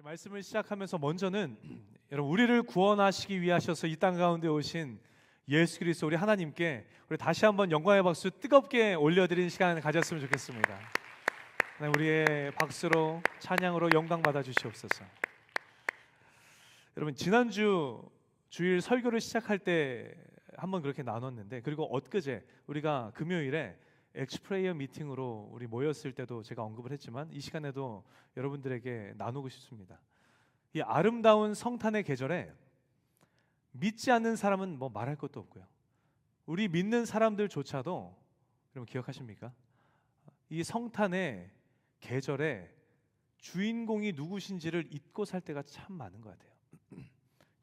우리 말씀을 시작하면서 먼저는 여러분 우리를 구원하시기 위하셔서 이 땅 가운데 오신 예수 그리스도 우리 하나님께 우리 다시 한번 영광의 박수 뜨겁게 올려드리는 시간을 가졌으면 좋겠습니다. 우리의 박수로 찬양으로 영광 받아 주시옵소서. 여러분 지난주 주일 설교를 시작할 때 한번 그렇게 나눴는데, 그리고 엊그제 우리가 금요일에 엑스프레이어 미팅으로 우리 모였을 때도 제가 언급을 했지만 이 시간에도 여러분들에게 나누고 싶습니다. 이 아름다운 성탄의 계절에 믿지 않는 사람은 뭐 말할 것도 없고요, 우리 믿는 사람들조차도 여러분 기억하십니까? 이 성탄의 계절에 주인공이 누구신지를 잊고 살 때가 참 많은 것 같아요.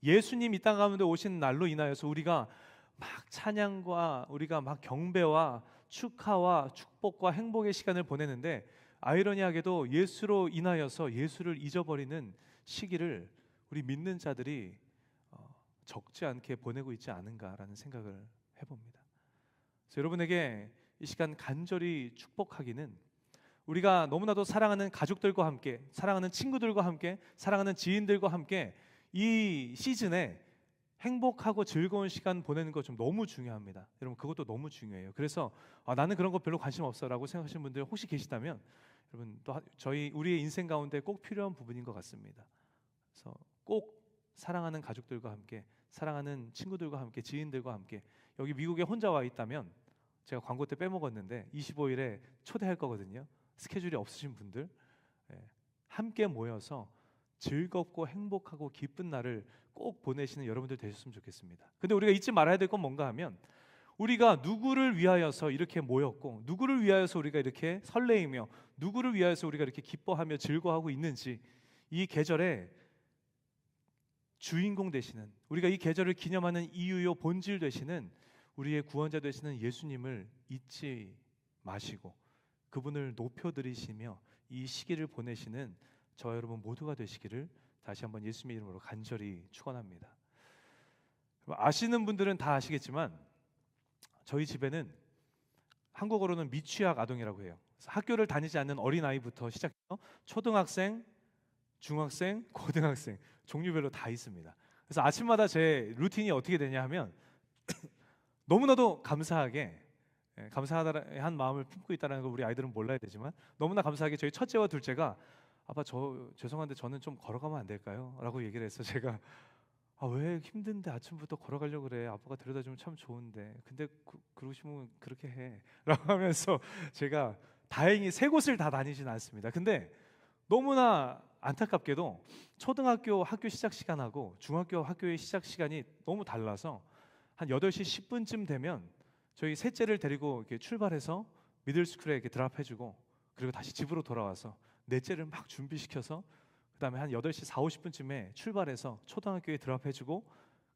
예수님 이 땅 가운데 오신 날로 인하여서 우리가 막 찬양과 우리가 막 경배와 축하와 축복과 행복의 시간을 보내는데, 아이러니하게도 예수로 인하여서 예수를 잊어버리는 시기를 우리 믿는 자들이 적지 않게 보내고 있지 않은가라는 생각을 해봅니다. 그래서 여러분에게 이 시간 간절히 축복하기는, 우리가 너무나도 사랑하는 가족들과 함께, 사랑하는 친구들과 함께, 사랑하는 지인들과 함께 이 시즌에 행복하고 즐거운 시간 보내는 거 좀 너무 중요합니다. 여러분 그것도 너무 중요해요. 그래서 나는 그런 거 별로 관심 없어라고 생각하시는 분들 혹시 계시다면, 여러분 또 우리의 인생 가운데 꼭 필요한 부분인 것 같습니다. 그래서 꼭 사랑하는 가족들과 함께, 사랑하는 친구들과 함께, 지인들과 함께, 여기 미국에 혼자 와 있다면 제가 광고 때 빼먹었는데 25일에 초대할 거거든요. 스케줄이 없으신 분들 함께 모여서 즐겁고 행복하고 기쁜 날을 꼭 보내시는 여러분들 되셨으면 좋겠습니다. 근데 우리가 잊지 말아야 될 건 뭔가 하면, 우리가 누구를 위하여서 이렇게 모였고, 누구를 위하여서 우리가 이렇게 설레이며, 누구를 위하여서 우리가 이렇게 기뻐하며 즐거워하고 있는지, 이 계절에 주인공 되시는, 우리가 이 계절을 기념하는 이유요 본질 되시는 우리의 구원자 되시는 예수님을 잊지 마시고 그분을 높여드리시며 이 시기를 보내시는 저 여러분 모두가 되시기를 다시 한번 예수님의 이름으로 간절히 축원합니다. 아시는 분들은 다 아시겠지만 저희 집에는 한국어로는 미취학 아동이라고 해요. 그래서 학교를 다니지 않는 어린아이부터 시작해서 초등학생, 중학생, 고등학생 종류별로 다 있습니다. 그래서 아침마다 제 루틴이 어떻게 되냐 하면 너무나도 감사하게, 감사한 마음을 품고 있다는 걸 우리 아이들은 몰라야 되지만, 너무나 감사하게 저희 첫째와 둘째가 아빠 저 죄송한데 저는 좀 걸어가면 안 될까요? 라고 얘기를 해서 제가 왜 힘든데 아침부터 걸어가려고 그래, 아빠가 데려다주면 참 좋은데, 근데 그러시면 그렇게 해 라고 하면서 제가 다행히 세 곳을 다 다니진 않습니다. 근데 너무나 안타깝게도 초등학교 학교 시작 시간하고 중학교 학교의 시작 시간이 너무 달라서 한 8시 10분쯤 되면 저희 셋째를 데리고 이렇게 출발해서 미들스쿨에 이렇게 드랍해주고, 그리고 다시 집으로 돌아와서 넷째를 막 준비시켜서 그 다음에 한 8시 4, 50분쯤에 출발해서 초등학교에 드랍해주고,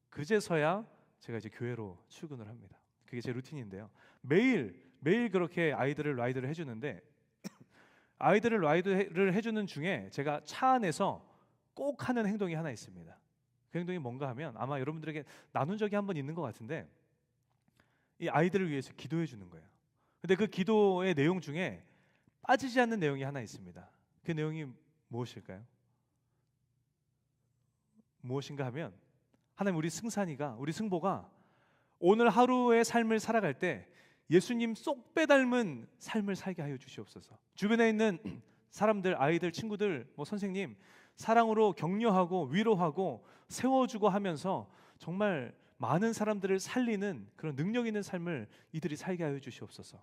그제서야 제가 이제 교회로 출근을 합니다. 그게 제 루틴인데요. 매일 그렇게 아이들을 라이드를 해주는데, 아이들을 라이드를 해주는 중에 제가 차 안에서 꼭 하는 행동이 하나 있습니다. 그 행동이 뭔가 하면 아마 여러분들에게 나눈 적이 한 번 있는 것 같은데, 이 아이들을 위해서 기도해 주는 거예요. 근데 그 기도의 내용 중에 빠지지 않는 내용이 하나 있습니다. 그 내용이 무엇일까요? 무엇인가 하면, 하나님 우리 승산이가, 우리 승보가 오늘 하루의 삶을 살아갈 때 예수님 쏙 빼닮은 삶을 살게 하여 주시옵소서. 주변에 있는 사람들, 아이들, 친구들, 선생님 사랑으로 격려하고 위로하고 세워주고 하면서 정말 많은 사람들을 살리는 그런 능력 있는 삶을 이들이 살게 하여 주시옵소서.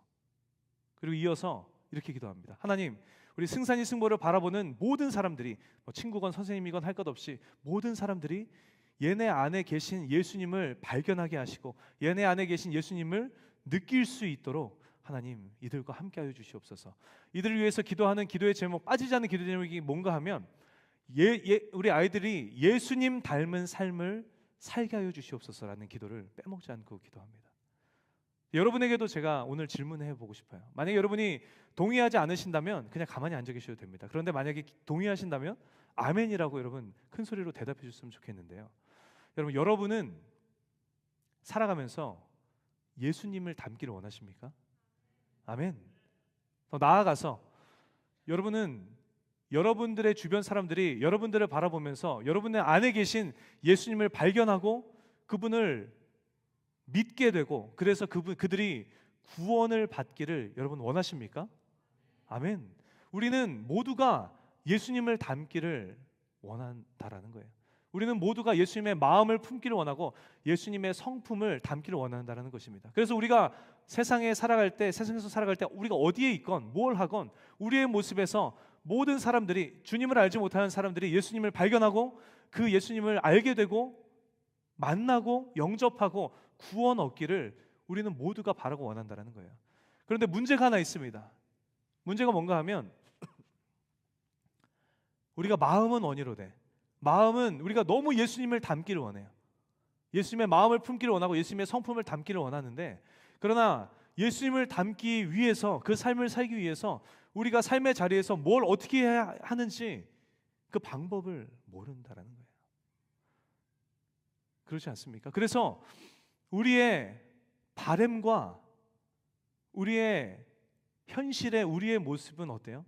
그리고 이어서 이렇게 기도합니다. 하나님, 우리 승산이 승보를 바라보는 모든 사람들이, 친구건 선생님이건 할 것 없이 모든 사람들이 얘네 안에 계신 예수님을 발견하게 하시고 얘네 안에 계신 예수님을 느낄 수 있도록 하나님 이들과 함께 하여 주시옵소서. 이들을 위해서 기도하는 기도의 제목, 빠지지 않는 기도 제목이 뭔가 하면, 우리 아이들이 예수님 닮은 삶을 살게 하여 주시옵소서라는 기도를 빼먹지 않고 기도합니다. 여러분에게도 제가 오늘 질문해 보고 싶어요. 만약에 여러분이 동의하지 않으신다면 그냥 가만히 앉아 계셔도 됩니다. 그런데 만약에 동의하신다면 아멘이라고 여러분 큰 소리로 대답해 주셨으면 좋겠는데요. 여러분은 살아가면서 예수님을 닮기를 원하십니까? 아멘. 더 나아가서 여러분은 여러분들의 주변 사람들이 여러분들을 바라보면서 여러분의 안에 계신 예수님을 발견하고 그분을 믿게 되고, 그래서 그들이 구원을 받기를 여러분 원하십니까? 아멘. 우리는 모두가 예수님을 닮기를 원한다라는 거예요. 우리는 모두가 예수님의 마음을 품기를 원하고 예수님의 성품을 담기를 원한다는 것입니다. 그래서 우리가 세상에서 살아갈 때 우리가 어디에 있건 뭘 하건 우리의 모습에서 모든 사람들이, 주님을 알지 못하는 사람들이 예수님을 발견하고 그 예수님을 알게 되고 만나고 영접하고 구원 얻기를 우리는 모두가 바라고 원한다는 거예요. 그런데 문제가 하나 있습니다. 문제가 뭔가 하면 우리가 마음은 원이로되, 마음은 우리가 너무 예수님을 닮기를 원해요. 예수님의 마음을 품기를 원하고 예수님의 성품을 닮기를 원하는데, 그러나 예수님을 닮기 위해서, 그 삶을 살기 위해서 우리가 삶의 자리에서 뭘 어떻게 해야 하는지 그 방법을 모른다라는 거예요. 그렇지 않습니까? 그래서 우리의 바램과 우리의 현실의 우리의 모습은 어때요?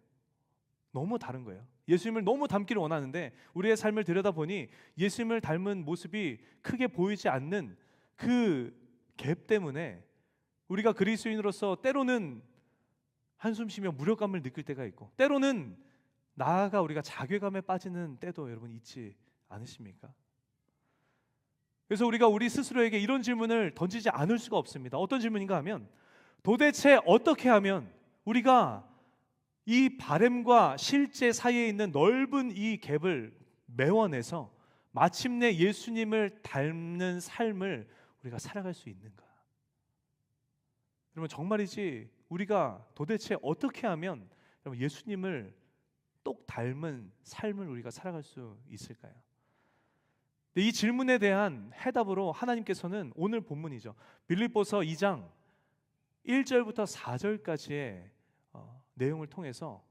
너무 다른 거예요. 예수님을 너무 닮기를 원하는데 우리의 삶을 들여다보니 예수님을 닮은 모습이 크게 보이지 않는 그 갭 때문에 우리가 그리스도인으로서 때로는 한숨 쉬며 무력감을 느낄 때가 있고, 때로는 나아가 우리가 자괴감에 빠지는 때도 여러분 있지 않으십니까? 그래서 우리가 우리 스스로에게 이런 질문을 던지지 않을 수가 없습니다. 어떤 질문인가 하면, 도대체 어떻게 하면 우리가 이 바램과 실제 사이에 있는 넓은 이 갭을 메워내서 마침내 예수님을 닮는 삶을 우리가 살아갈 수 있는가? 여러분, 정말이지 우리가 도대체 어떻게 하면 예수님을 똑 닮은 삶을 우리가 살아갈 수 있을까요? 이 질문에 대한 해답으로 하나님께서는 오늘 본문이죠, 빌립보서 2장 1절부터 4절까지의 내용을 통해서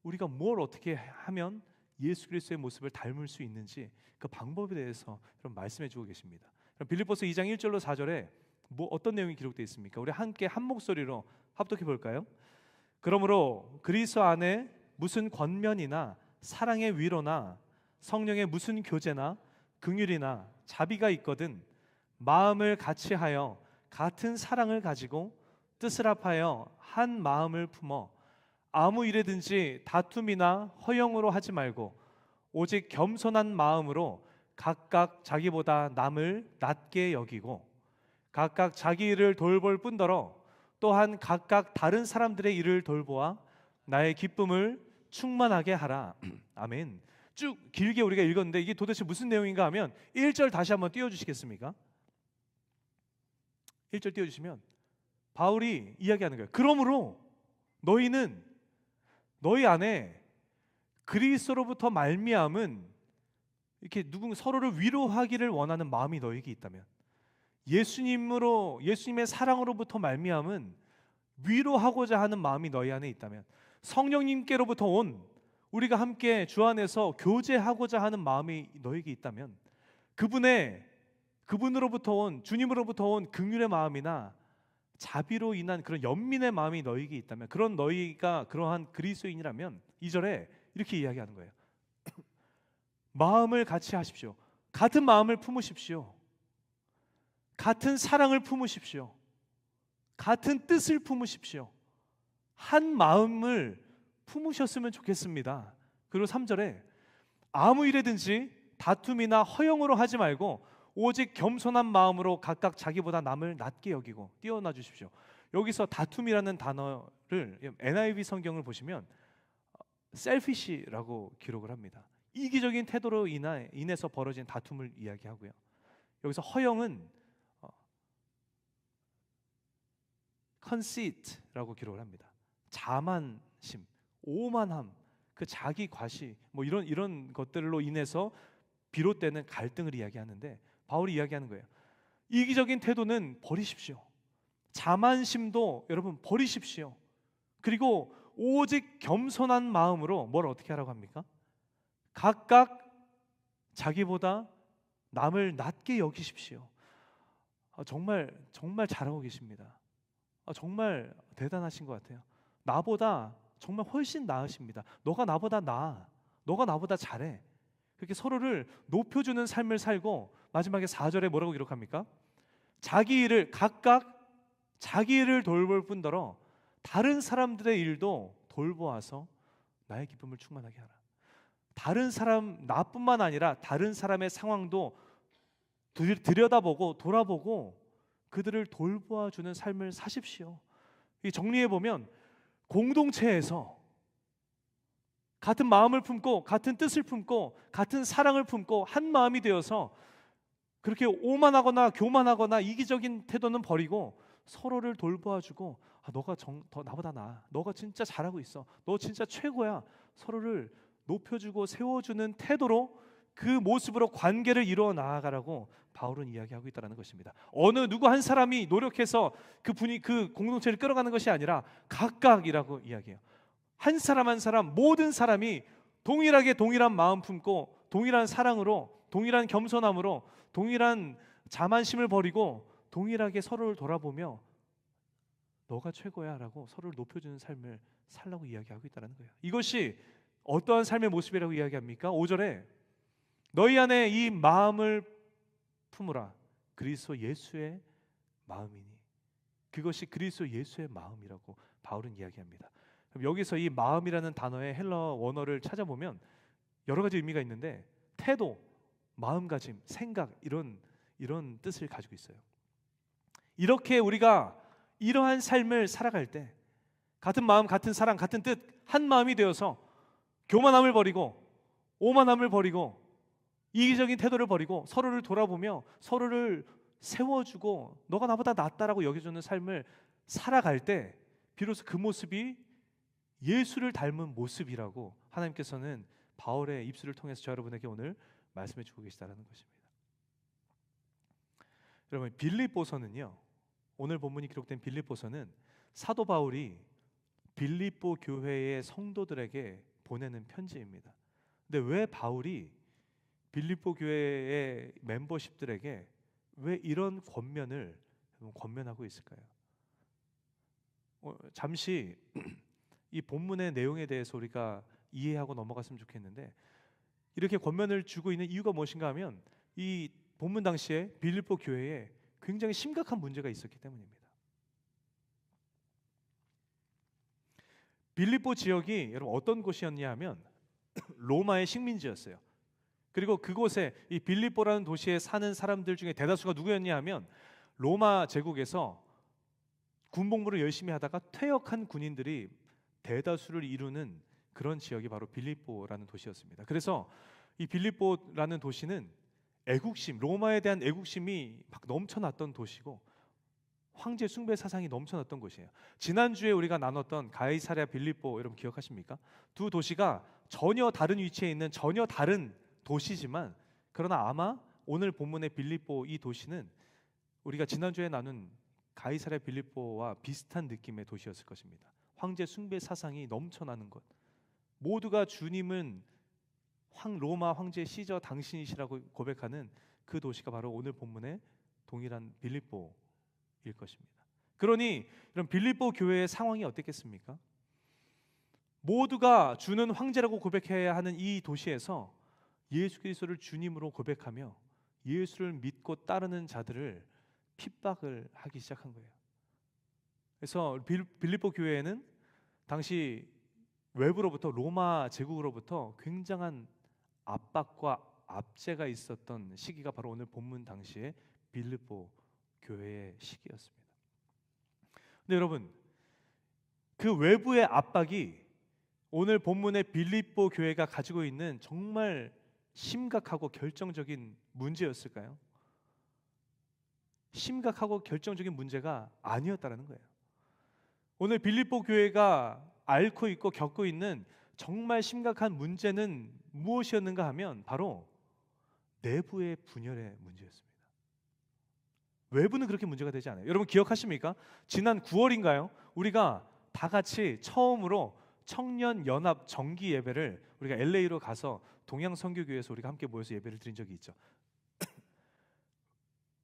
우리가 뭘 어떻게 하면 예수 그리스도의 모습을 닮을 수 있는지 그 방법에 대해서 말씀해 주고 계십니다. 빌립보서 2장 1절로 4절에 어떤 내용이 기록되어 있습니까? 우리 함께 한 목소리로 합독해 볼까요? 그러므로 그리스도 안에 무슨 권면이나 사랑의 위로나 성령의 무슨 교제나 긍휼이나 자비가 있거든 마음을 같이하여 같은 사랑을 가지고 뜻을 합하여 한 마음을 품어 아무 일에든지 다툼이나 허영으로 하지 말고 오직 겸손한 마음으로 각각 자기보다 남을 낮게 여기고 각각 자기 일을 돌볼 뿐더러 또한 각각 다른 사람들의 일을 돌보아 나의 기쁨을 충만하게 하라. 아멘. 쭉 길게 우리가 읽었는데 이게 도대체 무슨 내용인가 하면 1절 다시 한번 띄워주시겠습니까? 1절 띄워주시면 바울이 이야기하는 거예요. 그러므로 너희는 너희 안에 그리스도로부터 말미암은 이렇게 서로를 위로하기를 원하는 마음이 너에게 있다면, 예수님의 사랑으로부터 말미암은 위로하고자 하는 마음이 너희 안에 있다면, 성령님께로부터 온 우리가 함께 주 안에서 교제하고자 하는 마음이 너에게 있다면, 그분으로부터 온, 주님으로부터 온 긍휼의 마음이나 자비로 인한 그런 연민의 마음이 너에게 있다면, 그런 너희가 그러한 그리스도인이라면 2절에 이렇게 이야기하는 거예요. 마음을 같이 하십시오. 같은 마음을 품으십시오. 같은 사랑을 품으십시오. 같은 뜻을 품으십시오. 한 마음을 품으셨으면 좋겠습니다. 그리고 3절에 아무 일에든지 다툼이나 허영으로 하지 말고 오직 겸손한 마음으로 각각 자기보다 남을 낮게 여기고, 띄워놔 주십시오. 여기서 다툼이라는 단어를 NIV 성경을 보시면 selfish라고 기록을 합니다. 이기적인 태도로 인해서 벌어진 다툼을 이야기하고요. 여기서 허영은 conceit라고 기록을 합니다. 자만심, 오만함, 그 자기 과시, 이런 것들로 인해서 비롯되는 갈등을 이야기하는데, 바울이 이야기하는 거예요. 이기적인 태도는 버리십시오. 자만심도 여러분 버리십시오. 그리고 오직 겸손한 마음으로 뭘 어떻게 하라고 합니까? 각각 자기보다 남을 낮게 여기십시오. 정말 잘하고 계십니다. 정말 대단하신 것 같아요. 나보다 정말 훨씬 나으십니다. 너가 나보다 나아. 너가 나보다 잘해. 그렇게 서로를 높여주는 삶을 살고 마지막에 4절에 뭐라고 기록합니까? 자기 일을 각각 자기 일을 돌볼 뿐더러 다른 사람들의 일도 돌보아서 나의 기쁨을 충만하게 하라. 다른 사람 나뿐만 아니라 다른 사람의 상황도 들여다보고 돌아보고 그들을 돌보아 주는 삶을 사십시오. 이 정리해 보면 공동체에서 같은 마음을 품고 같은 뜻을 품고 같은 사랑을 품고 한 마음이 되어서 그렇게 오만하거나 교만하거나 이기적인 태도는 버리고 서로를 돌보아주고 너가 더 나보다 나아. 너가 진짜 잘하고 있어. 너 진짜 최고야. 서로를 높여주고 세워주는 태도로 그 모습으로 관계를 이루어 나아가라고 바울은 이야기하고 있다는 것입니다. 어느 누구 한 사람이 노력해서 그 공동체를 끌어가는 것이 아니라 각각이라고 이야기해요. 한 사람 한 사람 모든 사람이 동일하게 동일한 마음 품고 동일한 사랑으로 동일한 겸손함으로 동일한 자만심을 버리고 동일하게 서로를 돌아보며 너가 최고야 라고 서로를 높여주는 삶을 살라고 이야기하고 있다는 거예요. 이것이 어떠한 삶의 모습이라고 이야기합니까? 5절에 너희 안에 이 마음을 품으라. 그리스도 예수의 마음이니. 그것이 그리스도 예수의 마음이라고 바울은 이야기합니다. 그럼 여기서 이 마음이라는 단어의 헬러 원어를 찾아보면 여러 가지 의미가 있는데 태도, 마음가짐, 생각 이런 뜻을 가지고 있어요. 이렇게 우리가 이러한 삶을 살아갈 때 같은 마음, 같은 사랑, 같은 뜻, 한 마음이 되어서 교만함을 버리고 오만함을 버리고 이기적인 태도를 버리고 서로를 돌아보며 서로를 세워주고 너가 나보다 낫다라고 여겨주는 삶을 살아갈 때 비로소 그 모습이 예수를 닮은 모습이라고 하나님께서는 바울의 입술을 통해서 저 여러분에게 오늘 말씀해 주고 계시다는 것입니다. 여러분 빌립보서는요, 오늘 본문이 기록된 빌립보서는 사도 바울이 빌립보 교회의 성도들에게 보내는 편지입니다. 근데 왜 바울이 빌립보 교회의 멤버십들에게 왜 이런 권면하고 있을까요? 잠시 이 본문의 내용에 대해서 우리가 이해하고 넘어갔으면 좋겠는데 이렇게 권면을 주고 있는 이유가 무엇인가 하면 이 본문 당시에 빌립보 교회에 굉장히 심각한 문제가 있었기 때문입니다. 빌립보 지역이 여러분 어떤 곳이었냐 하면 로마의 식민지였어요. 그리고 그곳에 이 빌립보라는 도시에 사는 사람들 중에 대다수가 누구였냐 하면 로마 제국에서 군복무를 열심히 하다가 퇴역한 군인들이 대다수를 이루는 그런 지역이 바로 빌립보라는 도시였습니다. 그래서 이 빌립보라는 도시는 애국심, 로마에 대한 애국심이 막 넘쳐났던 도시고 황제 숭배 사상이 넘쳐났던 곳이에요. 지난주에 우리가 나눴던 가이사랴 빌립보 여러분 기억하십니까? 두 도시가 전혀 다른 위치에 있는 전혀 다른 도시지만 그러나 아마 오늘 본문의 빌립보 이 도시는 우리가 지난주에 나눈 가이사랴 빌립보와 비슷한 느낌의 도시였을 것입니다. 황제 숭배 사상이 넘쳐나는 것, 모두가 주님은 로마 황제 시저 당신이시라고 고백하는 그 도시가 바로 오늘 본문의 동일한 빌립보일 것입니다. 그러니 이런 빌립보 교회의 상황이 어땠겠습니까? 모두가 주는 황제라고 고백해야 하는 이 도시에서 예수 그리스도를 주님으로 고백하며 예수를 믿고 따르는 자들을 핍박을 하기 시작한 거예요. 그래서 빌립보 교회에는 당시 외부로부터 로마 제국으로부터 굉장한 압박과 압제가 있었던 시기가 바로 오늘 본문 당시의 빌립보 교회의 시기였습니다. 근데 여러분 그 외부의 압박이 오늘 본문의 빌립보 교회가 가지고 있는 정말 심각하고 결정적인 문제였을까요? 심각하고 결정적인 문제가 아니었다는 거예요. 오늘 빌립보 교회가 앓고 있고 겪고 있는 정말 심각한 문제는 무엇이었는가 하면 바로 내부의 분열의 문제였습니다. 외부는 그렇게 문제가 되지 않아요. 여러분 기억하십니까? 지난 9월인가요? 우리가 다 같이 처음으로 청년 연합 정기 예배를 우리가 LA로 가서 동양선교교회에서 우리가 함께 모여서 예배를 드린 적이 있죠.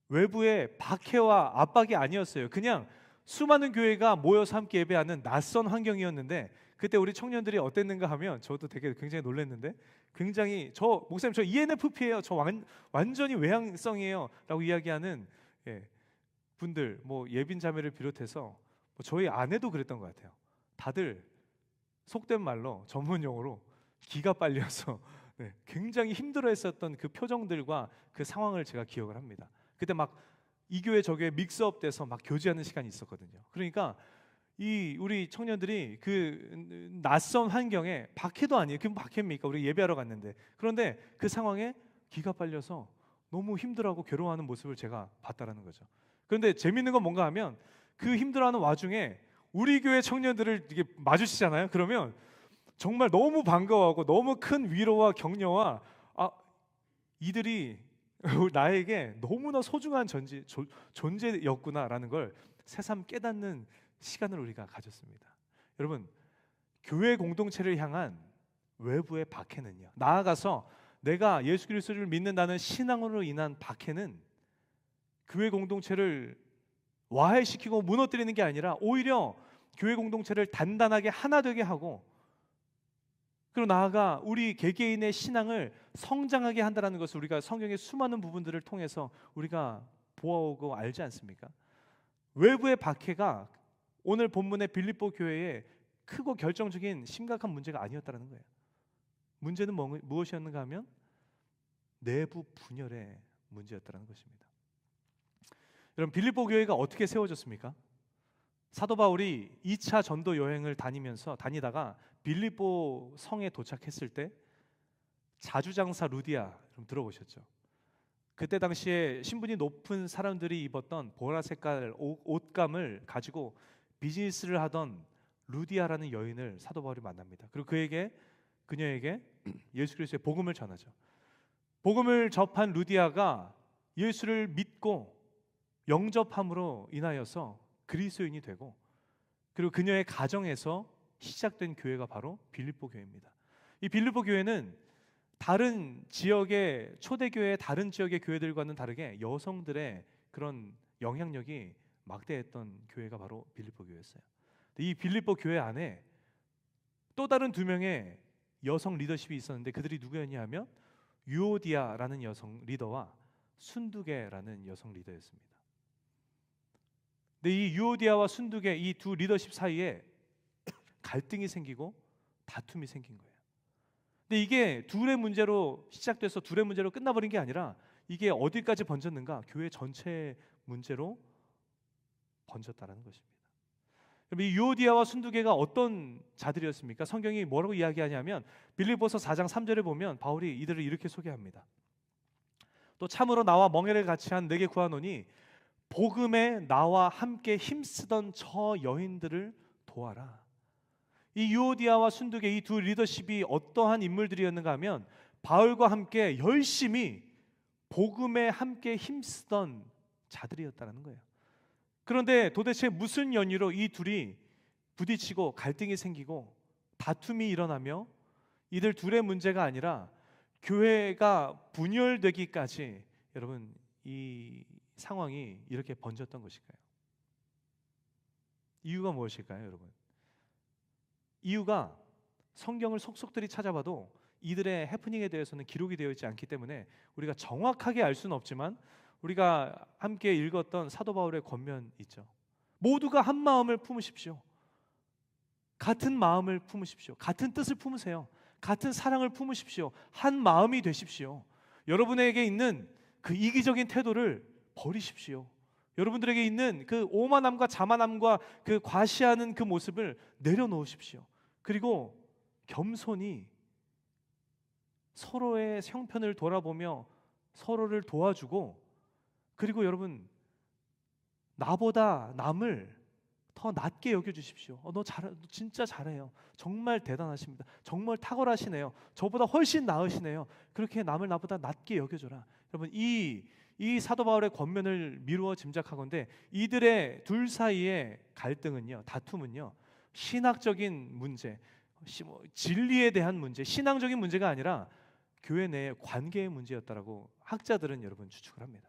외부의 박해와 압박이 아니었어요. 그냥 수많은 교회가 모여서 함께 예배하는 낯선 환경이었는데 그때 우리 청년들이 어땠는가 하면 저도 되게 굉장히 놀랐는데, 굉장히 저 목사님 저 ENFP예요. 저 완전히 외향성이에요라고 이야기하는 분들, 뭐 예빈 자매를 비롯해서 뭐 저희 아내도 그랬던 것 같아요. 다들 속된 말로 전문 용어로 기가 빨려서 굉장히 힘들어했었던 그 표정들과 그 상황을 제가 기억을 합니다. 그때 막 이 교회 저 교회 믹스업 돼서 막 교제하는 시간이 있었거든요. 그러니까 이 우리 청년들이 그 낯선 환경에, 박해도 아니에요. 그럼 박해입니까? 우리 예배하러 갔는데. 그런데 그 상황에 기가 빨려서 너무 힘들어하고 괴로워하는 모습을 제가 봤다라는 거죠. 그런데 재밌는 건 뭔가 하면 그 힘들어하는 와중에 우리 교회 청년들을 이게 마주치잖아요. 그러면 정말 너무 반가워하고 너무 큰 위로와 격려와 이들이 나에게 너무나 소중한 존재였구나라는 걸 새삼 깨닫는 시간을 우리가 가졌습니다. 여러분, 교회 공동체를 향한 외부의 박해는요, 나아가서 내가 예수 그리스도를 믿는다는 신앙으로 인한 박해는 교회 공동체를 와해시키고 무너뜨리는 게 아니라 오히려 교회 공동체를 단단하게 하나 되게 하고, 그리고 나아가 우리 개개인의 신앙을 성장하게 한다는 것을 우리가 성경의 수많은 부분들을 통해서 우리가 보아오고 알지 않습니까? 외부의 박해가 오늘 본문의 빌립보 교회에 크고 결정적인 심각한 문제가 아니었다는 거예요. 문제는 무엇이었는가 하면 내부 분열의 문제였다는 것입니다. 여러분, 빌립보 교회가 어떻게 세워졌습니까? 사도 바울이 2차 전도 여행을 다니다가 빌립보 성에 도착했을 때 자주장사 루디아, 좀 들어보셨죠? 그때 당시에 신분이 높은 사람들이 입었던 보라 색깔 옷감을 가지고 비즈니스를 하던 루디아라는 여인을 사도 바울이 만납니다. 그리고 그녀에게 예수 그리스도의 복음을 전하죠. 복음을 접한 루디아가 예수를 믿고 영접함으로 인하여서 그리스도인이 되고, 그리고 그녀의 가정에서 시작된 교회가 바로 빌립보 교회입니다. 이 빌립보 교회는 다른 지역의 초대교회, 다른 지역의 교회들과는 다르게 여성들의 그런 영향력이 막대했던 교회가 바로 빌립보 교회였어요. 이 빌립보 교회 안에 또 다른 두 명의 여성 리더십이 있었는데, 그들이 누구였냐 하면 유오디아라는 여성 리더와 순두계라는 여성 리더였습니다. 근데 이 유오디아와 순두계, 이 두 리더십 사이에 갈등이 생기고 다툼이 생긴 거예요. 근데 이게 둘의 문제로 시작돼서 둘의 문제로 끝나버린 게 아니라 이게 어디까지 번졌는가? 교회 전체 문제로 번졌다는 것입니다. 이 유오디아와 순두계가 어떤 자들이었습니까? 성경이 뭐라고 이야기하냐면 빌립보서 4장 3절에 보면 바울이 이들을 이렇게 소개합니다. 또 참으로 나와 멍에를 같이 한 내게 구하노니 복음에 나와 함께 힘쓰던 저 여인들을 도와라. 이 유오디아와 순두계, 이 두 리더십이 어떠한 인물들이었는가 하면 바울과 함께 열심히 복음에 함께 힘쓰던 자들이었다는 거예요. 그런데 도대체 무슨 연유로 이 둘이 부딪히고 갈등이 생기고 다툼이 일어나며 이들 둘의 문제가 아니라 교회가 분열되기까지, 여러분, 이 상황이 이렇게 번졌던 것일까요? 이유가 무엇일까요, 여러분? 이유가 성경을 속속들이 찾아봐도 이들의 해프닝에 대해서는 기록이 되어 있지 않기 때문에 우리가 정확하게 알 수는 없지만, 우리가 함께 읽었던 사도 바울의 권면 있죠. 모두가 한 마음을 품으십시오. 같은 마음을 품으십시오. 같은 뜻을 품으세요. 같은 사랑을 품으십시오. 한 마음이 되십시오. 여러분에게 있는 그 이기적인 태도를 버리십시오. 여러분들에게 있는 그 오만함과 자만함과 그 과시하는 그 모습을 내려놓으십시오. 그리고 겸손히 서로의 형편을 돌아보며 서로를 도와주고, 그리고 여러분, 나보다 남을 더 낮게 여겨주십시오. 너 진짜 잘해요. 정말 대단하십니다. 정말 탁월하시네요. 저보다 훨씬 나으시네요. 그렇게 남을 나보다 낮게 여겨줘라. 여러분, 이 사도 바울의 권면을 미루어 짐작하건대 이들의 둘 사이의 갈등은요, 다툼은요, 신학적인 문제, 진리에 대한 문제, 신앙적인 문제가 아니라 교회 내의 관계의 문제였다라고 학자들은 여러분 추측을 합니다.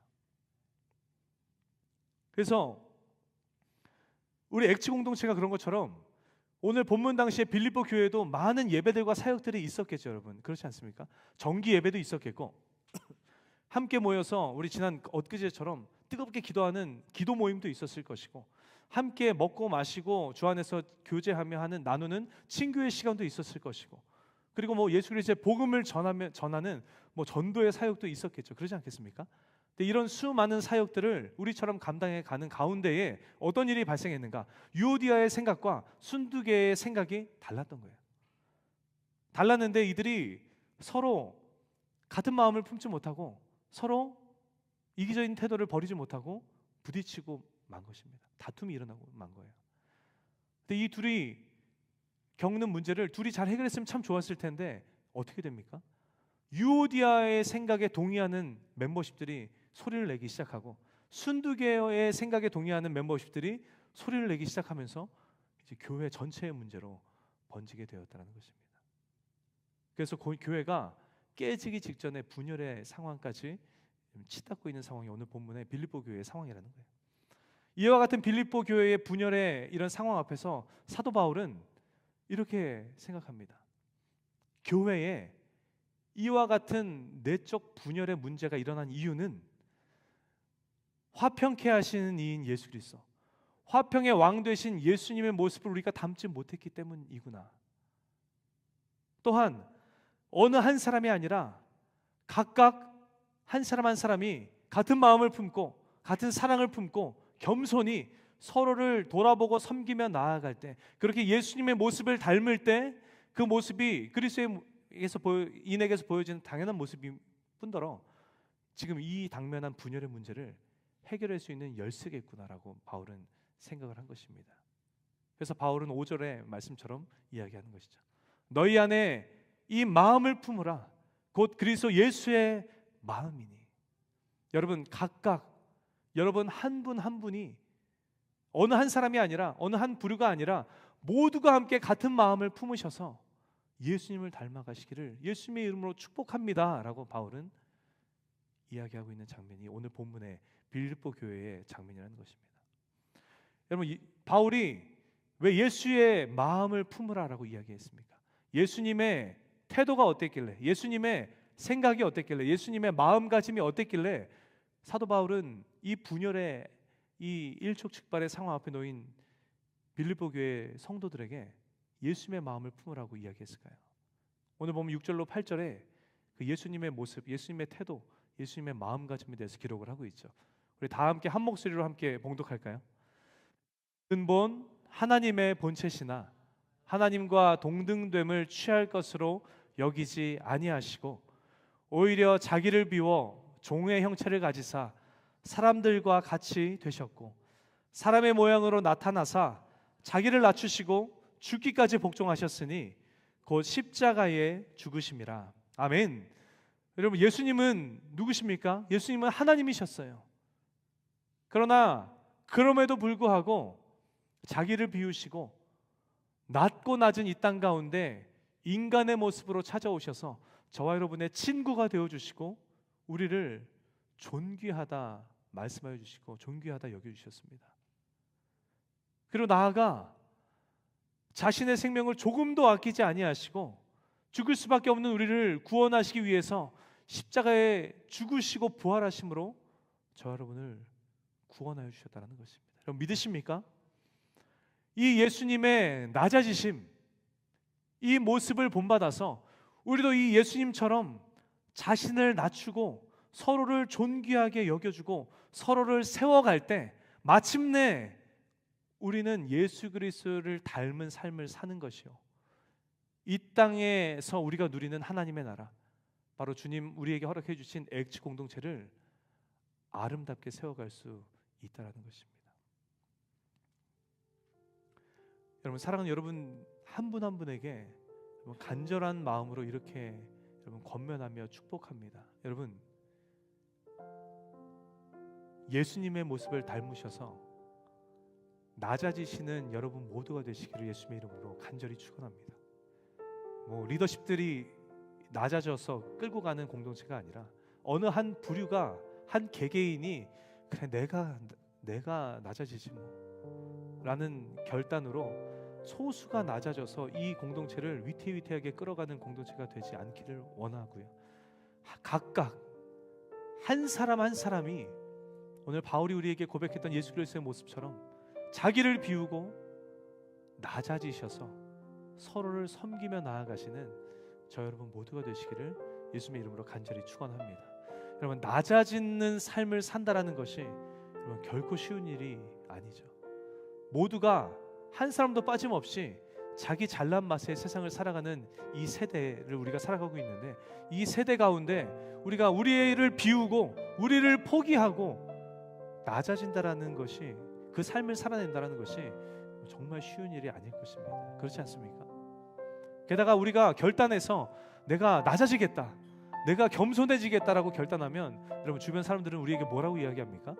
그래서 우리 액치 공동체가 그런 것처럼 오늘 본문 당시에 빌립보 교회에도 많은 예배들과 사역들이 있었겠죠, 여러분. 그렇지 않습니까? 정기 예배도 있었겠고 함께 모여서 우리 지난 엊그제처럼 뜨겁게 기도하는 기도 모임도 있었을 것이고 함께 먹고 마시고 주 안에서 교제하며 하는 나누는 친교의 시간도 있었을 것이고 그리고 뭐 예수 그리스도의 복음을 전하는 뭐 전도의 사역도 있었겠죠. 그러지 않겠습니까? 근데 이런 수많은 사역들을 우리처럼 감당해 가는 가운데에 어떤 일이 발생했는가? 유오디아의 생각과 순두계의 생각이 달랐던 거예요. 달랐는데 이들이 서로 같은 마음을 품지 못하고 서로 이기적인 태도를 버리지 못하고 부딪히고 만 것입니다. 다툼이 일어나고 만 거예요. 근데 이 둘이 겪는 문제를 둘이 잘 해결했으면 참 좋았을 텐데 어떻게 됩니까? 유오디아의 생각에 동의하는 멤버십들이 소리를 내기 시작하고 순두계의 생각에 동의하는 멤버십들이 소리를 내기 시작하면서 이제 교회 전체의 문제로 번지게 되었다는 것입니다. 그래서 교회가 깨지기 직전에 분열의 상황까지 치닫고 있는 상황이 오늘 본문의 빌립보 교회의 상황이라는 거예요. 이와 같은 빌립보 교회의 분열의 이런 상황 앞에서 사도 바울은 이렇게 생각합니다. 교회에 이와 같은 내적 분열의 문제가 일어난 이유는 화평케 하시는 이인 예수 그리스도, 화평의 왕 되신 예수님의 모습을 우리가 담지 못했기 때문이구나. 또한 어느 한 사람이 아니라 각각 한 사람 한 사람이 같은 마음을 품고 같은 사랑을 품고 겸손히 서로를 돌아보고 섬기며 나아갈 때, 그렇게 예수님의 모습을 닮을 때 그 모습이 그리스도에게서 인에게서 보여지는 당연한 모습일 뿐더러 지금 이 당면한 분열의 문제를 해결할 수 있는 열쇠겠구나라고 바울은 생각을 한 것입니다. 그래서 바울은 5절의 말씀처럼 이야기하는 것이죠. 너희 안에 이 마음을 품으라. 곧 그리스도 예수의 마음이니. 여러분 각각 여러분 한 분 한 분이 어느 한 사람이 아니라 어느 한 부류가 아니라 모두가 함께 같은 마음을 품으셔서 예수님을 닮아가시기를 예수님의 이름으로 축복합니다라고 바울은 이야기하고 있는 장면이 오늘 본문의 빌립보 교회의 장면이라는 것입니다. 여러분 바울이 왜 예수의 마음을 품으라라고 이야기했습니까? 예수님의 태도가 어땠길래, 예수님의 생각이 어땠길래, 예수님의 마음가짐이 어땠길래 사도 바울은 이 분열의 이 일촉즉발의 상황 앞에 놓인 빌립보 교회 성도들에게 예수님의 마음을 품으라고 이야기했을까요? 오늘 보면 6절로 8절에 그 예수님의 모습, 예수님의 태도, 예수님의 마음가짐에 대해서 기록을 하고 있죠. 우리 다 함께 한 목소리로 함께 봉독할까요? 근본 하나님의 본체시나 하나님과 동등됨을 취할 것으로 여기지 아니하시고 오히려 자기를 비워 종의 형체를 가지사 사람들과 같이 되셨고 사람의 모양으로 나타나사 자기를 낮추시고 죽기까지 복종하셨으니 곧 십자가에 죽으심이라. 아멘. 여러분 예수님은 누구십니까? 예수님은 하나님이셨어요. 그러나 그럼에도 불구하고 자기를 비우시고 낮고 낮은 이 땅 가운데 인간의 모습으로 찾아오셔서 저와 여러분의 친구가 되어주시고 우리를 존귀하다 말씀하여 주시고 존귀하다 여겨주셨습니다. 그리고 나아가 자신의 생명을 조금도 아끼지 아니하시고 죽을 수밖에 없는 우리를 구원하시기 위해서 십자가에 죽으시고 부활하심으로 저와 여러분을 구원하여 주셨다는 것입니다. 여러분 믿으십니까? 이 예수님의 낮아지심, 이 모습을 본받아서 우리도 이 예수님처럼 자신을 낮추고 서로를 존귀하게 여겨주고 서로를 세워갈 때 마침내 우리는 예수 그리스도를 닮은 삶을 사는 것이요, 이 땅에서 우리가 누리는 하나님의 나라, 바로 주님 우리에게 허락해 주신 액치 공동체를 아름답게 세워갈 수 있다는 것입니다. 여러분 사랑하는 여러분 한 분 한 분에게 간절한 마음으로 이렇게 여러분 권면하며 축복합니다. 여러분 예수님의 모습을 닮으셔서 낮아지시는 여러분 모두가 되시기를 예수님의 이름으로 간절히 축원합니다. 뭐 리더십들이 낮아져서 끌고 가는 공동체가 아니라 어느 한 부류가 한 개개인이 그래 내가 낮아지지 뭐 라는 결단으로 소수가 낮아져서 이 공동체를 위태위태하게 끌어가는 공동체가 되지 않기를 원하고요. 각각 한 사람 한 사람이 오늘 바울이 우리에게 고백했던 예수 그리스도의 모습처럼 자기를 비우고 낮아지셔서 서로를 섬기며 나아가시는 저 여러분 모두가 되시기를 예수님의 이름으로 간절히 축원합니다. 여러분, 낮아지는 삶을 산다라는 것이 여러분 결코 쉬운 일이 아니죠. 모두가 한 사람도 빠짐없이 자기 잘난 맛의 세상을 살아가는 이 세대를 우리가 살아가고 있는데, 이 세대 가운데 우리가 우리를 비우고 우리를 포기하고 낮아진다라는 것이, 그 삶을 살아낸다라는 것이 정말 쉬운 일이 아닐 것입니다. 그렇지 않습니까? 게다가 우리가 결단해서 내가 낮아지겠다, 내가 겸손해지겠다라고 결단하면 여러분 주변 사람들은 우리에게 뭐라고 이야기합니까?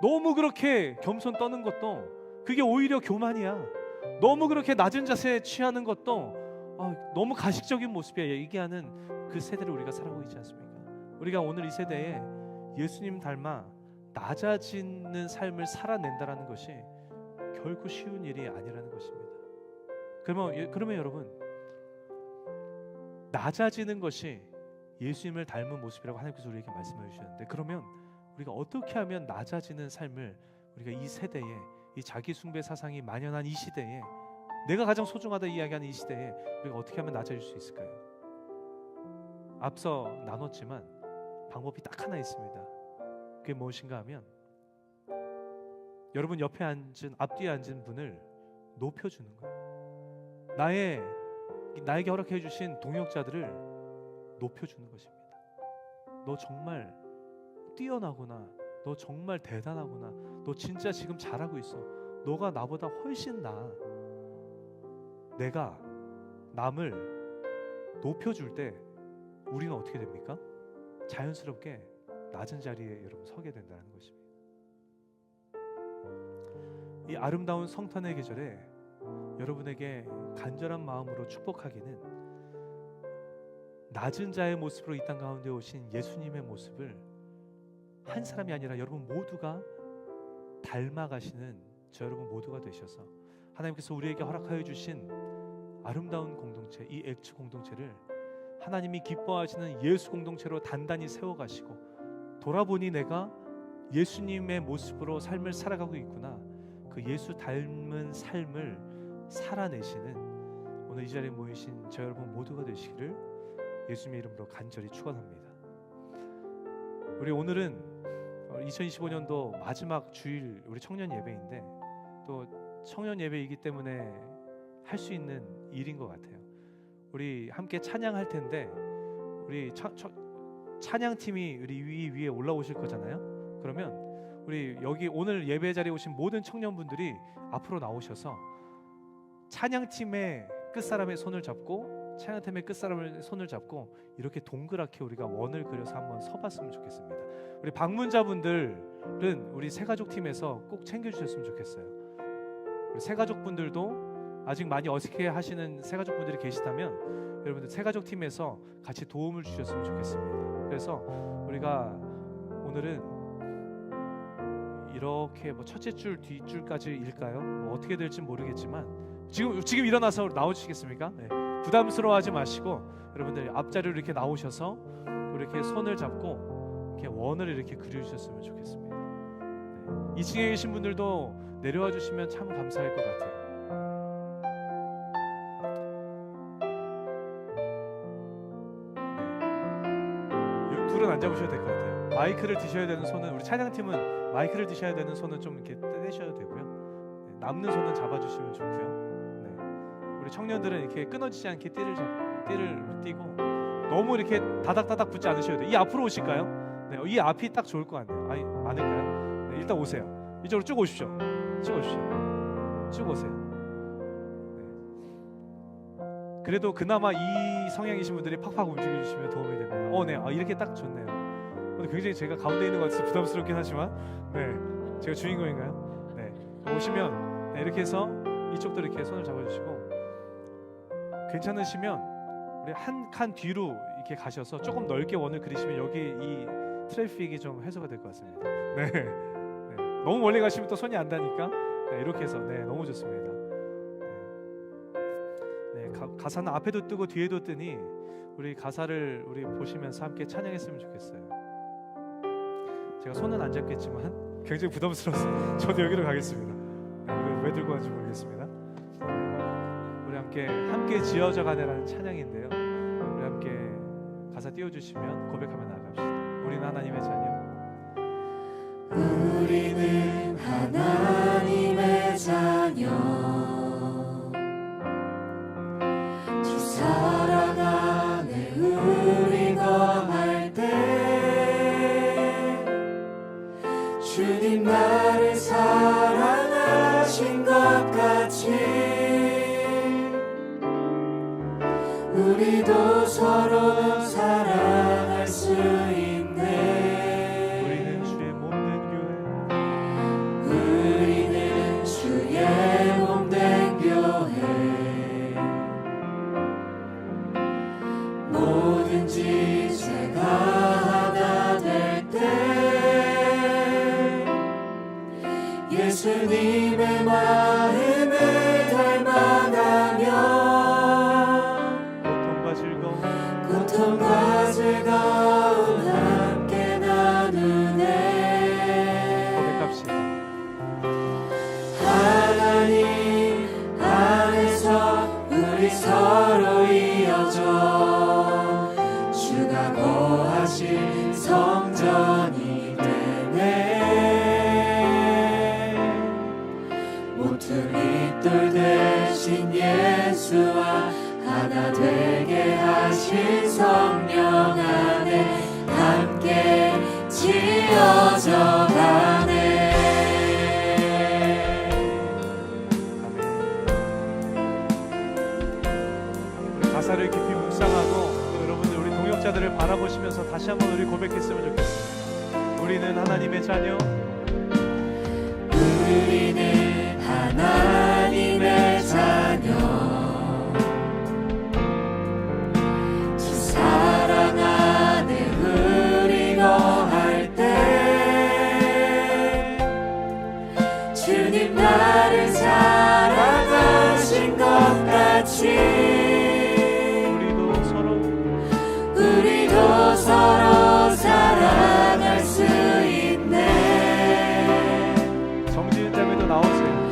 너무 그렇게 겸손 떠는 것도 그게 오히려 교만이야. 너무 그렇게 낮은 자세에 취하는 것도 너무 가식적인 모습이야 얘기하는 그 세대를 우리가 살아가고 있지 않습니까? 우리가 오늘 이 세대에 예수님 닮아 낮아지는 삶을 살아낸다라는 것이 결코 쉬운 일이 아니라는 것입니다. 그러면 여러분, 낮아지는 것이 예수님을 닮은 모습이라고 하나님께서 우리에게 말씀해 주셨는데, 그러면 우리가 어떻게 하면 낮아지는 삶을 우리가 이 세대에, 이 자기 숭배 사상이 만연한 이 시대에, 내가 가장 소중하다 이야기하는 이 시대에 우리가 어떻게 하면 낮아질 수 있을까요? 앞서 나눴지만 방법이 딱 하나 있습니다. 그게 무엇인가 하면 여러분 옆에 앉은, 앞뒤에 앉은 분을 높여주는 거예요. 나에게 허락해 주신 동역자들을 높여주는 것입니다. 너 정말 뛰어나구나, 너 정말 대단하구나, 너 진짜 지금 잘하고 있어, 너가 나보다 훨씬 나아. 내가 남을 높여줄 때 우리는 어떻게 됩니까? 자연스럽게 낮은 자리에 여러분 서게 된다는 것입니다. 이 아름다운 성탄의 계절에 여러분에게 간절한 마음으로 축복하기는, 낮은 자의 모습으로 이 땅 가운데 오신 예수님의 모습을 한 사람이 아니라 여러분 모두가 닮아가시는 저 여러분 모두가 되셔서 하나님께서 우리에게 허락하여 주신 아름다운 공동체, 이 액츠 공동체를 하나님이 기뻐하시는 예수 공동체로 단단히 세워가시고, 돌아보니 내가 예수님의 모습으로 삶을 살아가고 있구나, 그 예수 닮은 삶을 살아내시는 오늘 이 자리에 모이신 저 여러분 모두가 되시기를 예수님의 이름으로 간절히 축원합니다. 우리 오늘은 2025년도 마지막 주일 우리 청년 예배인데, 또 청년 예배이기 때문에 할 수 있는 일인 것 같아요. 우리 함께 찬양할 텐데 우리 찬양팀이 우리 위에 올라오실 거잖아요. 그러면 우리 여기 오늘 예배 자리에 오신 모든 청년분들이 앞으로 나오셔서 찬양팀의 끝사람의 손을 잡고, 찬양팀의 끝사람의 손을 잡고 이렇게 동그랗게 우리가 원을 그려서 한번 서봤으면 좋겠습니다. 우리 방문자분들은 우리 새가족팀에서 꼭 챙겨주셨으면 좋겠어요. 우리 새가족분들도 아직 많이 어색해 하시는 새가족분들이 계시다면 여러분들 새가족팀에서 같이 도움을 주셨으면 좋겠습니다. 그래서 우리가 오늘은 이렇게 첫째 줄, 뒷줄까지 일까요? 어떻게 될지 모르겠지만 지금 일어나서 나오시겠습니까? 네. 부담스러워하지 마시고 여러분들 앞자리로 이렇게 나오셔서 이렇게 손을 잡고 이렇게 원을 이렇게 그려주셨으면 좋겠습니다. 네. 2층에 계신 분들도 내려와 주시면 참 감사할 것 같아요. 네. 둘은 안 잡으셔도 될 것 같아요. 마이크를 드셔야 되는 손은, 우리 찬양팀은 마이크를 드셔야 되는 손은 좀 이렇게 떼셔도 되고요. 네. 남는 손은 잡아주시면 좋고요. 우리 청년들은 이렇게 끊어지지 않게 띠를 띠고 너무 이렇게 다닥다닥 붙지 않으셔도 돼요. 이 앞으로 오실까요? 네, 이 앞이 딱 좋을 것 같네요. 아니, 많을까요? 네, 일단 오세요. 이쪽으로 쭉 오십시오. 쭉 오십시오. 쭉 오세요. 네. 그래도 그나마 이 성향이신 분들이 팍팍 움직여주시면 도움이 됩니다. 네, 이렇게 딱 좋네요. 오늘 굉장히 제가 가운데 있는 것 같아서 부담스럽긴 하지만, 네, 제가 주인공인가요? 네, 오시면 네, 이렇게 해서 이쪽도 이렇게 손을 잡아주시고, 괜찮으시면 우리 한 칸 뒤로 이렇게 가셔서 조금 넓게 원을 그리시면 여기 이 트래픽이 좀 해소가 될 것 같습니다. 네. 네. 너무 멀리 가시면 또 손이 안 닿으니까 네, 이렇게 해서 네, 너무 좋습니다. 네. 가사는 앞에도 뜨고 뒤에도 뜨니 우리 가사를 우리 보시면서 함께 찬양했으면 좋겠어요. 제가 손은 안 잡겠지만 굉장히 부담스러워서 저도 여기로 가겠습니다. 왜 들고 왔는지 모르겠습니다. 우리 함께 지어져 가네라는 찬양인데요. 우리 함께 가사 띄워주시면 고백하며 나아갑시다. 우리는 하나님의 자녀. 우리는 하나님의 자녀, 주 사랑 안에 우리 거할 때 주님 나를 사랑하신 것 같이 우리도 서로 사랑할 수 있네. 우리는 주의 몸된 교회. 우리는 주의 몸된 교회. 뭐든지 제가 하나 될 때 예수님의 마음을 닮아가며 고통과 즐거움 함께 나누네. 고백합시다. 하나님 안에서 우리 서로 이어져 주가 거하신 성전이 되네. 모퉁이 돌 대신 예수와 하나 되게 하신 성령 안에 함께 지어져 가네. 우리 가사를 깊이 묵상하고 또 여러분들 우리 동역자들을 바라보시면서 다시 한번 우리 고백했으면 좋겠습니다. 우리는 하나님의 자녀. 우리는 하나님의 자녀. 주님 나를 사랑하신 것 같이 우리도 서로 사랑할 수 있네. 정지은 자매도 나오세요.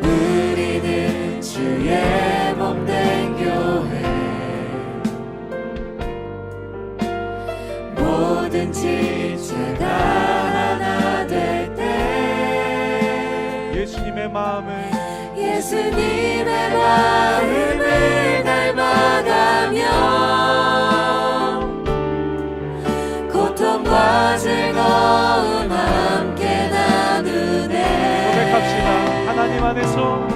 우리는 주의 몸된 교회. 뭐든지 제가 하나 될 때 예수님의 마음을 닮아가며 고통과 즐거움 함께 나누네. 고백합시다. 하나님 안에서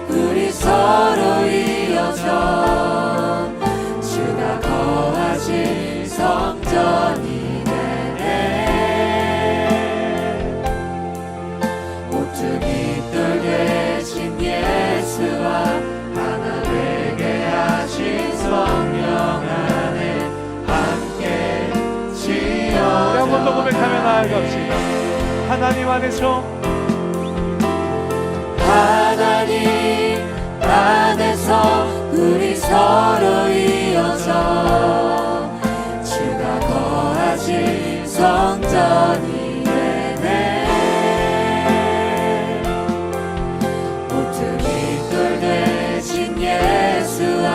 우리 서로 이어져 주가 거하신 성전이 예수와 하나 되게 하신 성령 안에 함께 지어져. 우리 한 번 더 고백하며 나아갑시다. 하나님 안에서 우리 서로 이어져 주가 거하신 성전이 예수와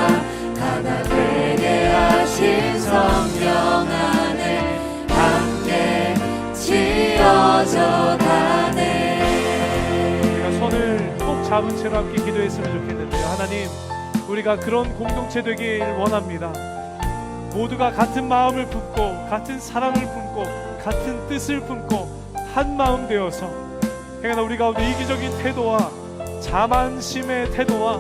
하나 되게 하신 성령 안에 함께 지어져 가네. 우리가 손을 꼭 잡은 채로 함께 기도했으면 좋겠는데요. 하나님, 우리가 그런 공동체 되길 원합니다. 모두가 같은 마음을 품고 같은 사랑을 품고 같은 뜻을 품고 한 마음 되어서 행여나 우리 가운데 이기적인 태도와 자만심의 태도와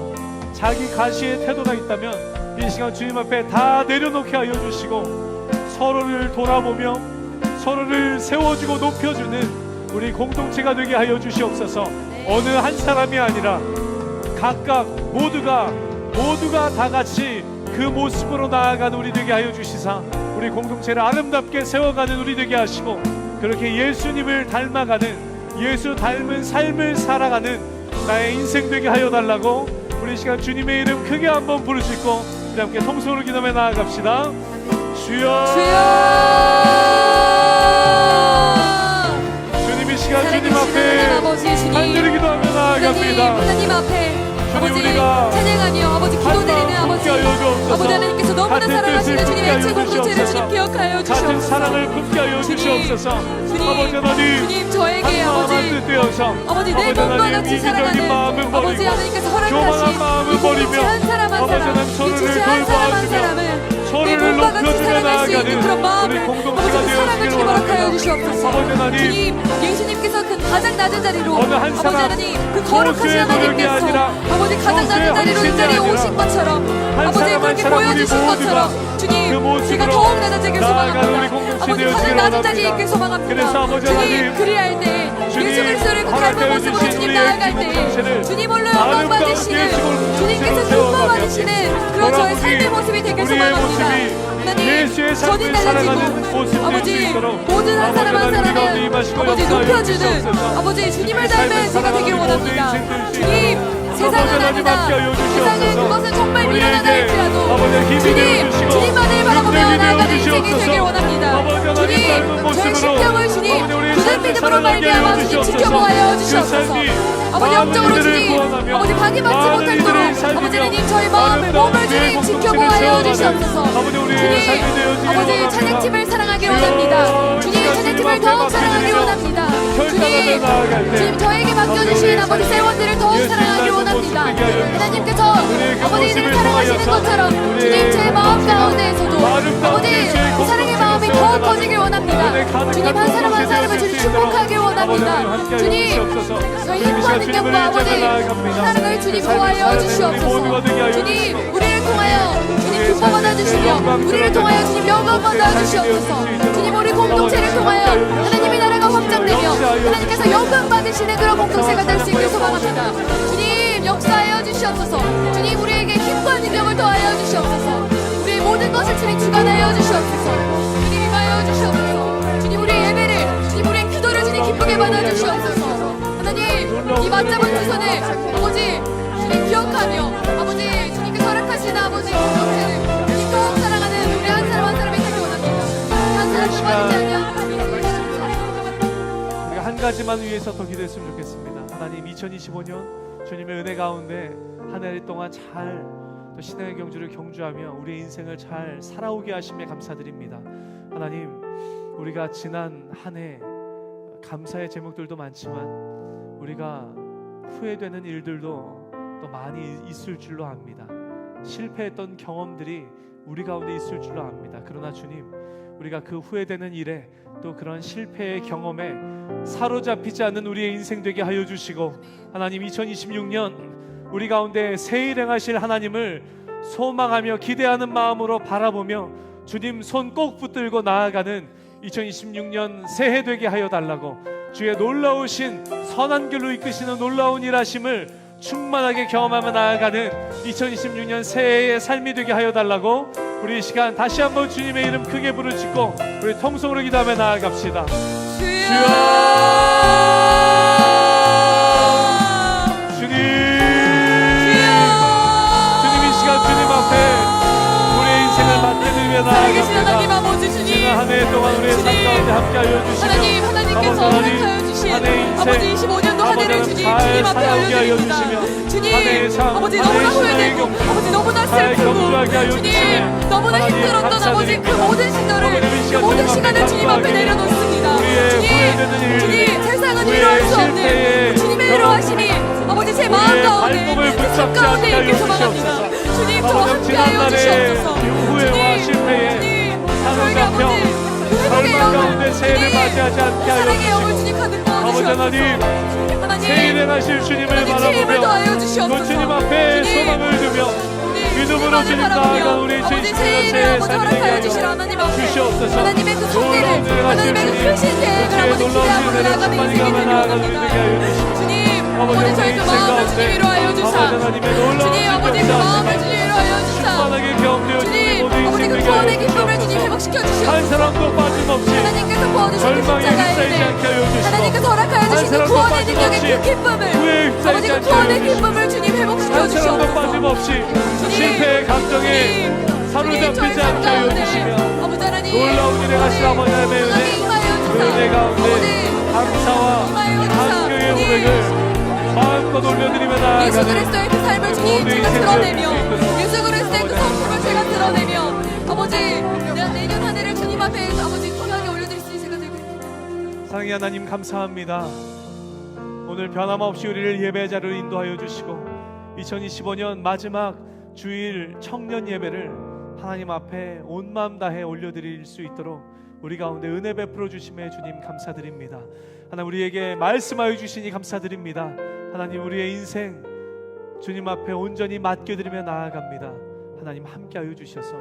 자기 가시의 태도가 있다면 이 시간 주님 앞에 다 내려놓게 하여 주시고 서로를 돌아보며 서로를 세워주고 높여주는 우리 공동체가 되게 하여 주시옵소서. 어느 한 사람이 아니라 각각 모두가 다 같이 그 모습으로 나아가는 우리 되게 하여 주시사 우리 공동체를 아름답게 세워가는 우리 되게 하시고 그렇게 예수님을 닮아가는 예수 닮은 삶을 살아가는 나의 인생 되게 하여 달라고 우리 이 시간 주님의 이름 크게 한번 부르짖고 우리 함께 통성으로 기도하며 나아갑시다. 주여, 주님 이 시간 주님 앞에 간절히 기도하며 나아갑니다. 하나님 앞에 주님, 아버지 우리가 찬양하며 아버지 기도드리는 아버지 하나님께서 너무나 사랑하시는 주님의 애체 공동체를 주님 기억하여 같은 주시옵소서. 사랑을 품게 하여 주시옵소서. 아버지 하나님, 주님 저에게 한 마음만 아버지 뜻되어서 아버지 내 몸과 같이 이기적인 마음은 사랑하는 아버지 버리고 하나님께서 교만한 허락하신 마음은 이 공동체 버리며 한 사람 한 아버지 사람 하나님 이 서로를 지체 한 사람 한 돌보아주며 사람을 내 서로를 몸과 같이 높여주며 사랑할 수 있는 그런 나아가는 우리 마음을 공동체가 아버지 사랑을 되어주기를 주님 허락하여 원합니다. 주시옵소서. 아버지 하나님, 주님 예수님께서 그 가장 낮은 자리로 어느 한 아버지 사람 하나님 그 거룩하신 소수의 노력이 하나님께서 아니라 아버지 가장 소수의 낮은 자리로 이 헌신이 자리에 아니라 오신 것처럼 한 아버지 사람 한 그렇게 사람 우리 보여주신 모두가 것처럼 그 주님 모습으로 제가 더욱 낮아지길 나아가는 우리 소망합니다. 공동체 아버지 가장 되어지기를 낮은 자리에 원합니다. 있길 소망합니다. 그래서 아버지 주님 하나님, 그리할 때 주님 예수 그리스도를 그 닮은 허락하여 모습으로 주신 주님 우리의 나아갈 때 공동체를 주님 홀로 영광 아름다운 받으시는 예수를 주님께서 세워가며 기뻐 받으시는 그런 저의 삶의 모습이 되길 우리의 소망합니다. 모습이 하나님 예수의 삶을 저는 살아가는 달라지고 모습 될 수 아버지 있도록 모든 한 사람 한 아버지 하나님, 우리 가운데 사람을 임하시고 아버지 역사하여 높여주는 주시옵소서. 아버지 주님을 삶을 닮은 제가 되길 살아가는 원합니다. 모든 인생 될수 주님 있도록 세상은 아버지 하나님 아니다. 함께 하여 세상은 주시옵소서. 그것은 정말 우리에게 미련하다 할지라도 아버지 힘이 주님 되어주시고 주님만을 바라보며 능력이 나아가는 인생이 되길 되어주시옵소서. 원합니다. 아버지 하나님 주님 닮은 저의 모습으로 심령을 주님 아버지 우리의 굳은 삶을 믿음으로 살아가게 말미암아 하여 주님 주시옵소서. 지켜보아여 그 주시옵소서. 삶이 아버지 많은 영적으로 이들을 주님 구원하며 아버지 방해받지 많은 못하도록 이들을 살리며 아버지 하나님 저의 마음을 아름다운 몸을 주의 주님 공동체를 지켜보아여 세워가는 주시옵소서. 아버지 우리의 삶이 주님 되어지기를 아버지 원합니다. 찬양팀을 사랑하길 주여, 원합니다. 주님 주님 찬양팀을 앞에 더욱 사랑하길 맡겨드리며 원합니다. 결단하며 주님 나아갈 때 주님 저에게 맡겨주신 아버지 세원들을 더욱 예수의 사랑하길 삶을 원합니다. 모습되게 하여 주시고 하나님께서 우리의 그 아버지 모습을 이들을 사랑하시는 통하여서 것처럼 주님 제 마음 가운데에서도 아름다운 아버지 예수의 그 사랑의 마음이 공동체로 더욱 커지길 원합니다. 주님 한 사람 한 사람을 주님 축복하길 원합니다. 주님 저희 힘과 능력과 아버지 사랑을 주님 보아여 주시옵소서. 주님 우리를 통하여 주님 기뻐 받아주시며 우리를 통하여 주님 영광 받아주시옵소서. 주님 우리 공동체를 통하여 하나님의 나라가 확장되며 하나님께서 영광 받으시는 그런 공동체가 될 수 있길 소망합니다. 주님 역사하여 주시옵소서. 주님 우리에게 힘과 능력을 더하여 주시옵소서. 우리의 모든 것을 주님 주관하여 주시옵소서. 주님 임하여 주시옵소서. 주님 우리의 예배를 주님 우리의 기도를 주님 기쁘게 받아주시옵소서. 하나님 이 맞잡은 두 손을 아버지 주님 기억하며 아버지 주님께서 허락하신 아버지 공동체를 주님 더욱 사랑하는 우리 한 사람 한 사람이 되길 원합니다. 한 사람 빠지지 않냐 우리가 한 가지만 위해서 더 기도했으면 좋겠습니다. 하나님 2025년 주님의 은혜 가운데 한 해 동안 잘 또 신앙의 경주를 경주하며 우리의 인생을 잘 살아오게 하심에 감사드립니다. 하나님 우리가 지난 한 해 감사의 제목들도 많지만 우리가 후회되는 일들도 또 많이 있을 줄로 압니다. 실패했던 경험들이 우리 가운데 있을 줄로 압니다. 그러나 주님 우리가 그 후회되는 일에 또 그런 실패의 경험에 사로잡히지 않는 우리의 인생 되게 하여 주시고 하나님 2026년 우리 가운데 새 일 행하실 하나님을 소망하며 기대하는 마음으로 바라보며 주님 손 꼭 붙들고 나아가는 2026년 새해 되게 하여 달라고 주의 놀라우신 선한 길로 이끄시는 놀라운 일하심을 충만하게 경험하며 나아가는 2026년 새해의 삶이 되게 하여 달라고 우리 이 시간 다시 한번 주님의 이름 크게 부르짖고 우리 통성으로 기도하며 나아갑시다. 주여 주님 이 시간 주님 앞에 우리의 인생을 맡겨드리며 살아계신 하나님 나아갑니다. 아버지 주님 지난 한 해 동안 우리의 삶 주님, 가운데 함께하여 주시며 하나님께서 허락하여 주신 아버지 25년도 한 해를 주님 주님 앞에 올려드립니다. 주님 아버지 너무나 후회되고 아버지 너무나 슬프고 주님 너무나 힘들었던 아버지 그 모든 시절을 그 모든 시간을 주님 앞에 내려놓습니다. 주님 세상은 이루어할 수 없는 주님의 이루어하심이 아버지 제 마음 가운데 제 삶 가운데 있길 소망합니다. 주님 저와 함께하여 주시옵소서. 후회와 실패에 사로잡혀 절망 가운데 새해를 맞이하지 않게 하여 주시고 아버지 하나님 새해를 하실 주님을 바라보며 그 주님 앞에 소망을 두며 믿음으로 주님 나아가 우리 주님의 새해 삶이 되게 하여 주시옵소서. 하나님의 그 성례를 하나님의 그 크신 계획을 아버지 기대하고 나아가는 인생이 되길 원합니다. 주님 아버지 저희 그 마음을 주님 위로하여 주사 주님 아버지 그 마음을 주님 위로하여 주사 주님 아버지 그 구원의 기쁨을 주님 회복시켜 주시옵소서. 한 사람도 빠짐없이 하나님께서 부어주신 그 절망에 십자가의 휩싸이지 은혜 않게 하여 주시고 하나님께서 허락하여 주신 사람도 구원의 능력의 빠짐없이 그 기쁨을 후회에 휩싸이지 아버지 그 않게 구원의 하여 기쁨을 주님 회복시켜 한 사람도 주시옵소서. 빠짐없이 실패의 감정에 사로잡히지 않게 하여 주시며 아버지 하나님 놀라운 일에 가시 아버지 하나님의 은혜 가운데 감사와 감격의 고백을 마음껏 올려드리며 예수 나아가는 그리스도의 그 삶을 주님 제가 드러내며 예수 그리스도의 그 성품을 제가 드러내며 아버지 내년 한 해를 주님 앞에 아버지 귀하게 올려드릴 수 있을 것을 사랑의 하나님 감사합니다. 오늘 변함없이 우리를 예배 자리로 인도하여 주시고 2025년 마지막 주일 청년 예배를 하나님 앞에 온 마음 다해 올려드릴 수 있도록 우리 가운데 은혜 베풀어 주심에 주님 감사드립니다. 하나님 우리에게 말씀하여 주시니 감사드립니다. 하나님 우리의 인생 주님 앞에 온전히 맡겨드리며 나아갑니다. 하나님 함께하여 주셔서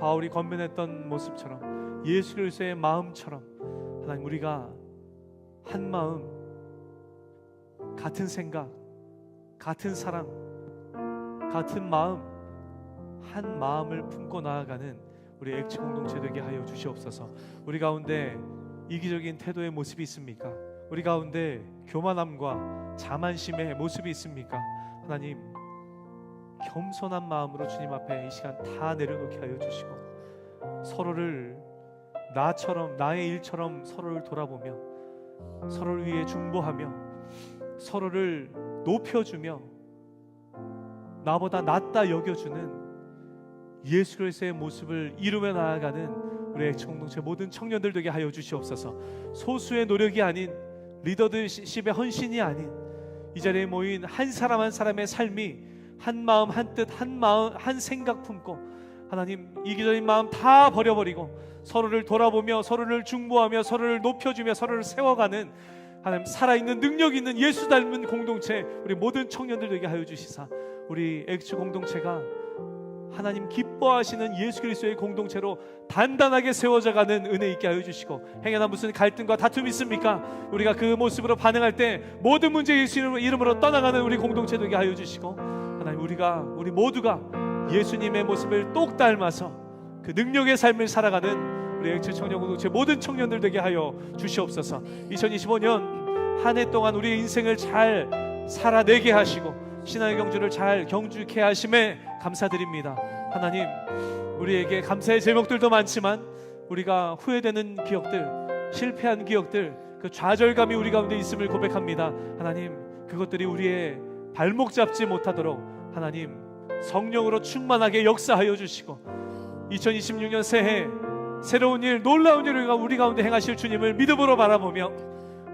바울이 권면했던 모습처럼 예수 그리스도의 마음처럼 하나님 우리가 한 마음 같은 생각 같은 사랑 같은 마음 한 마음을 품고 나아가는 우리 액치 공동체 되게 하여 주시옵소서. 우리 가운데 이기적인 태도의 모습이 있습니까? 우리 가운데 교만함과 자만심의 모습이 있습니까? 하나님 겸손한 마음으로 주님 앞에 이 시간 다 내려놓게 하여 주시고 서로를 나처럼 나의 일처럼 서로를 돌아보며 서로를 위해 중보하며 서로를 높여주며 나보다 낫다 여겨주는 예수 그리스도의 모습을 이루며 나아가는 우리 액치 공동체 모든 청년들 되게 하여 주시옵소서. 소수의 노력이 아닌 리더십의 헌신이 아닌 이 자리에 모인 한 사람 한 사람의 삶이 한 마음 한 뜻 한 마음 한 생각 품고 하나님 이기적인 마음 다 버려버리고 서로를 돌아보며 서로를 중보하며 서로를 높여주며 서로를 세워가는 하나님 살아있는 능력 있는 예수 닮은 공동체 우리 모든 청년들 되게 하여 주시사 우리 액치 공동체가 하나님 기뻐하시는 예수 그리스도의 공동체로 단단하게 세워져가는 은혜 있게 하여 주시고 행여나 무슨 갈등과 다툼이 있습니까? 우리가 그 모습으로 반응할 때 모든 문제 예수 이름으로 떠나가는 우리 공동체 되게 하여 주시고 하나님 우리 모두가 예수님의 모습을 똑 닮아서 그 능력의 삶을 살아가는 우리 액치 청년 공동체 모든 청년들 되게 하여 주시옵소서. 2025년 한 해 동안 우리의 인생을 잘 살아내게 하시고 신앙의 경주를 잘 경주케 하심에 감사드립니다. 하나님 우리에게 감사의 제목들도 많지만 우리가 후회되는 기억들 실패한 기억들 그 좌절감이 우리 가운데 있음을 고백합니다. 하나님 그것들이 우리의 발목 잡지 못하도록 하나님 성령으로 충만하게 역사하여 주시고 2026년 새해 새로운 일 놀라운 일을 우리 가운데 행하실 주님을 믿음으로 바라보며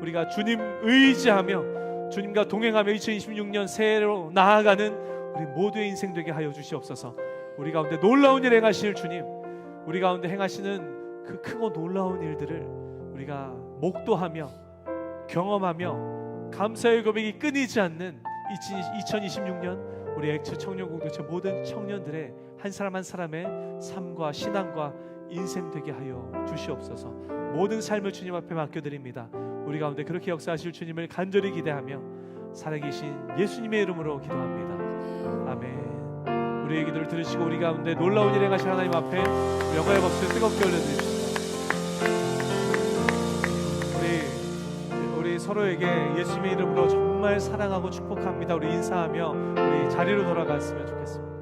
우리가 주님 의지하며 주님과 동행하며 2026년 새해로 나아가는 우리 모두의 인생 되게 하여 주시옵소서. 우리 가운데 놀라운 일 행하실 주님 우리 가운데 행하시는 그 크고 놀라운 일들을 우리가 목도하며 경험하며 감사의 고백이 끊이지 않는 2026년 우리 액츠 청년 공동체 모든 청년들의 한 사람 한 사람의 삶과 신앙과 인생 되게 하여 주시옵소서. 모든 삶을 주님 앞에 맡겨드립니다. 우리 가운데 그렇게 역사하실 주님을 간절히 기대하며 살아계신 예수님의 이름으로 기도합니다. 아멘. 우리의 기도를 들으시고 우리 가운데 놀라운 일 행하실 하나님 앞에 영광의 박수 뜨겁게 올려드립시다. 우리 서로에게 예수님의 이름으로 정말 사랑하고 축복합니다. 우리 인사하며 우리 자리로 돌아갔으면 좋겠습니다.